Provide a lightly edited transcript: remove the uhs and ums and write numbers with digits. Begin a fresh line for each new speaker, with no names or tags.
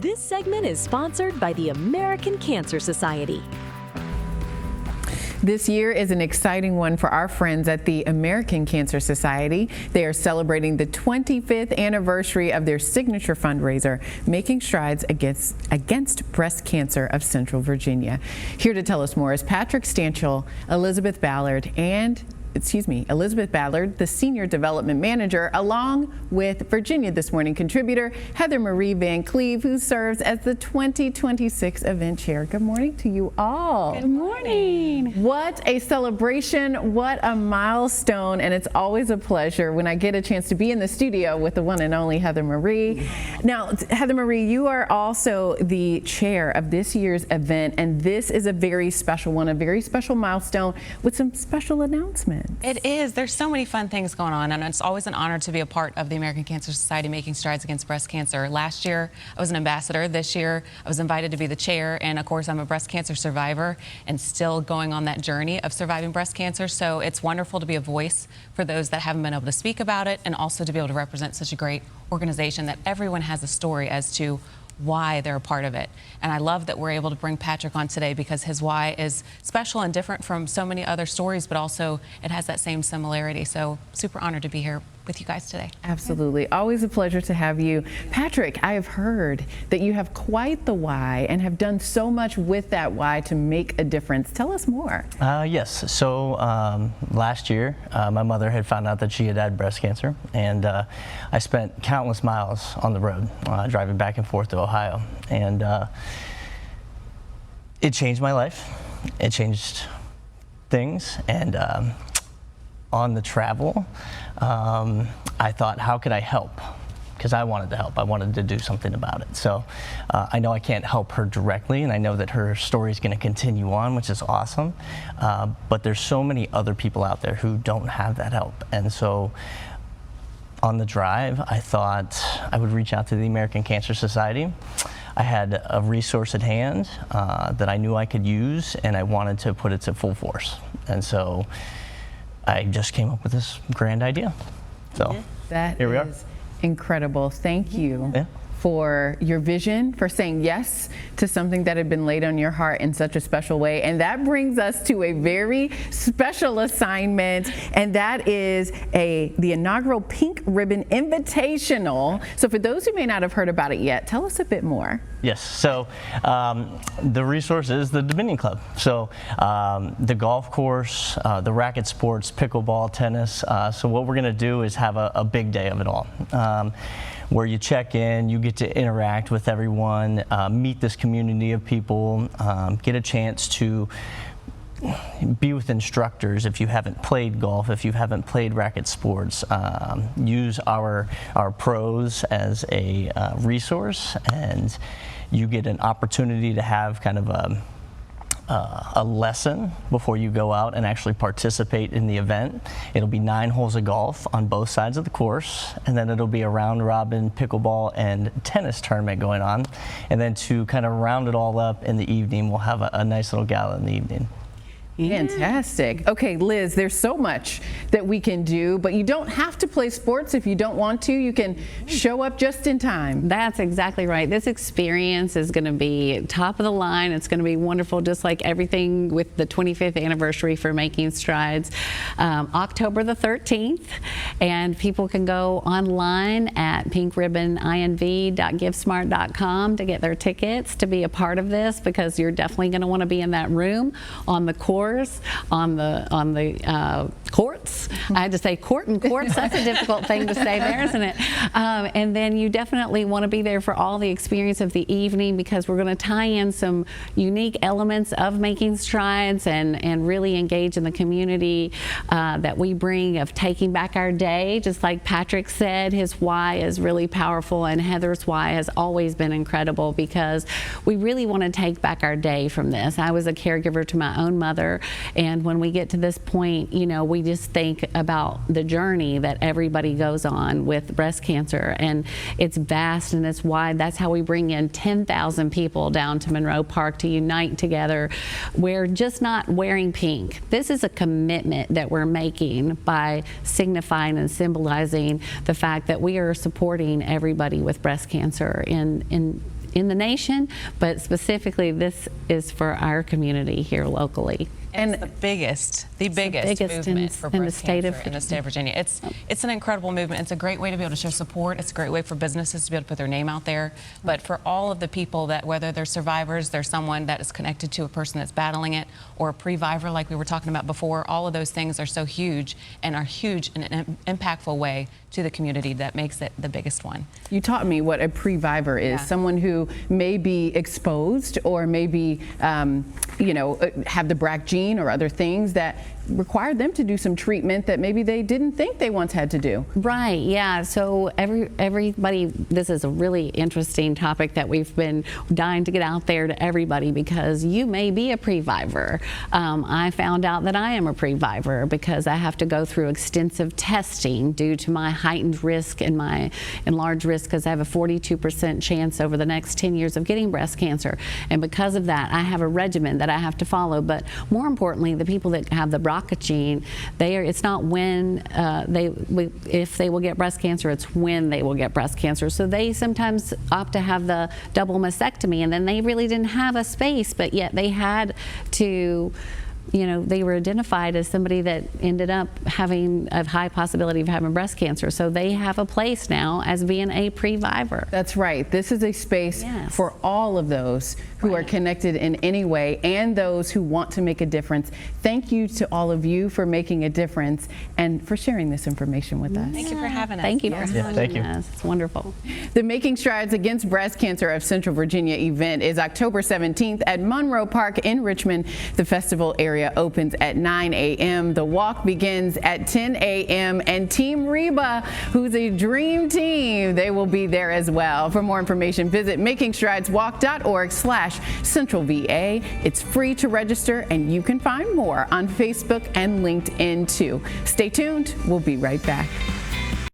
This segment is sponsored by the American Cancer Society.
This year is an exciting one for our friends at the American Cancer Society. They are celebrating the 25th anniversary of their signature fundraiser, Making Strides Against Breast Cancer of Central Virginia. Here to tell us more is Patrick Stanchel, Elizabeth Ballard, the Senior Development Manager, along with Virginia This Morning contributor Heather Marie Van Cleve, who serves as the 2026 event chair. Good morning to you all.
Good morning.
What a celebration, what a milestone, and it's always a pleasure when I get a chance to be in the studio with the one and only Heather Marie. Now, Heather Marie, you are also the chair of this year's event, and this is a very special one, a very special milestone with some special announcements.
It is. There's so many fun things going on, and it's always an honor to be a part of the American Cancer Society Making Strides Against Breast Cancer. Last year, I was an ambassador. This year, I was invited to be the chair, and of course, I'm a breast cancer survivor and still going on that journey of surviving breast cancer. So it's wonderful to be a voice for those that haven't been able to speak about it, and also to be able to represent such a great organization that everyone has a story as to why they're a part of it. And I love that we're able to bring Patrick on today because his why is special and different from so many other stories, but also it has that same similarity. So super honored to be here with you guys today.
Absolutely. Always a pleasure to have you. Patrick, I have heard that you have quite the why and have done so much with that why to make a difference. Tell us more.
Yes. So last year, my mother had found out that she had breast cancer, and I spent countless miles on the road driving back and forth to Ohio. And it changed my life. It changed things. And on the travel, I thought, how could I help? Because I wanted to help. I wanted to do something about it. So I know I can't help her directly, and I know that her story is going to continue on, which is awesome. But there's so many other people out there who don't have that help. And so on the drive, I thought I would reach out to the American Cancer Society. I had a resource at hand that I knew I could use, and I wanted to put it to full force. And so I just came up with this grand idea. So here we are.
Incredible. Thank you for your vision, for saying yes to something that had been laid on your heart in such a special way. And that brings us to a very special assignment, and that is the Inaugural Pink Ribbon Invitational. So for those who may not have heard about it yet, tell us a bit more.
Yes, so the resource is the Dominion Club. So the golf course, the racket sports, pickleball, tennis. So what we're gonna do is have a big day of it all. Where you check in, you get to interact with everyone, meet this community of people, get a chance to be with instructors if you haven't played golf, if you haven't played racket sports, use our pros as a resource, and you get an opportunity to have kind of a lesson before you go out and actually participate in the event. It'll be 9 holes of golf on both sides of the course, and then it'll be a round robin pickleball and tennis tournament going on. And then to kind of round it all up in the evening, we'll have a nice little gala in the evening.
Fantastic. Okay, Liz, there's so much that we can do, but you don't have to play sports if you don't want to. You can show up just in time.
That's exactly right. This experience is going to be top of the line. It's going to be wonderful, just like everything with the 25th anniversary for Making Strides. October the 13th, and people can go online at pinkribboninv.givesmart.com to get their tickets to be a part of this, because you're definitely going to want to be in that room on the course. On the courts. I had to say court and courts. That's a difficult thing to say there, isn't it? And then you definitely want to be there for all the experience of the evening, because we're going to tie in some unique elements of Making Strides and really engage in the community that we bring of taking back our day. Just like Patrick said, his why is really powerful, and Heather's why has always been incredible, because we really want to take back our day from this. I was a caregiver to my own mother, and when we get to this point, you know, we just think about the journey that everybody goes on with breast cancer, and it's vast and it's wide. That's how we bring in 10,000 people down to Monroe Park to unite together. We're just not wearing pink. This is a commitment that we're making by signifying and symbolizing the fact that we are supporting everybody with breast cancer in in the nation, but specifically this is for our community here locally.
And it's the biggest movement for
in the
breast
state
cancer
of
in the state of Virginia. It's an incredible movement. It's a great way to be able to show support. It's a great way for businesses to be able to put their name out there. But for all of the people that, whether they're survivors, they're someone that is connected to a person that's battling it, or a pre-vivor like we were talking about before, all of those things are so huge and are huge in an impactful way to the community that makes it the biggest one.
You taught me what a pre-vivor is.
Yeah.
Someone who may be exposed or maybe, you know, have the BRCA gene or other things that require them to do some treatment that maybe they didn't think they once had to do.
Right, yeah. So everybody, this is a really interesting topic that we've been dying to get out there to everybody, because you may be a pre-vivor. I found out that I am a pre-vivor because I have to go through extensive testing due to my heightened risk and my enlarged risk, because I have a 42% chance over the next 10 years of getting breast cancer. And because of that, I have a regimen that I have to follow. But more importantly, the people that have the BRCA gene, it's not when if they will get breast cancer, it's when they will get breast cancer. So they sometimes opt to have the double mastectomy, and then they really didn't have a space, but yet they had to, you know, they were identified as somebody that ended up having a high possibility of having breast cancer. So they have a place now as being a pre-vivor.
That's right. This is a space for all of those who are connected in any way and those who want to make a difference. Thank you to all of you for making a difference and for sharing this information with us.
Thank you for having us.
Thank you for having us. It's wonderful.
The Making Strides Against Breast Cancer of Central Virginia event is October 17th at Monroe Park in Richmond. The festival area opens at 9 a.m. The walk begins at 10 a.m. and Team Reba, who's a dream team, they will be there as well. For more information, visit makingstrideswalk.org/CentralVA. It's free to register, and you can find more on Facebook and LinkedIn too. Stay tuned. We'll be right back.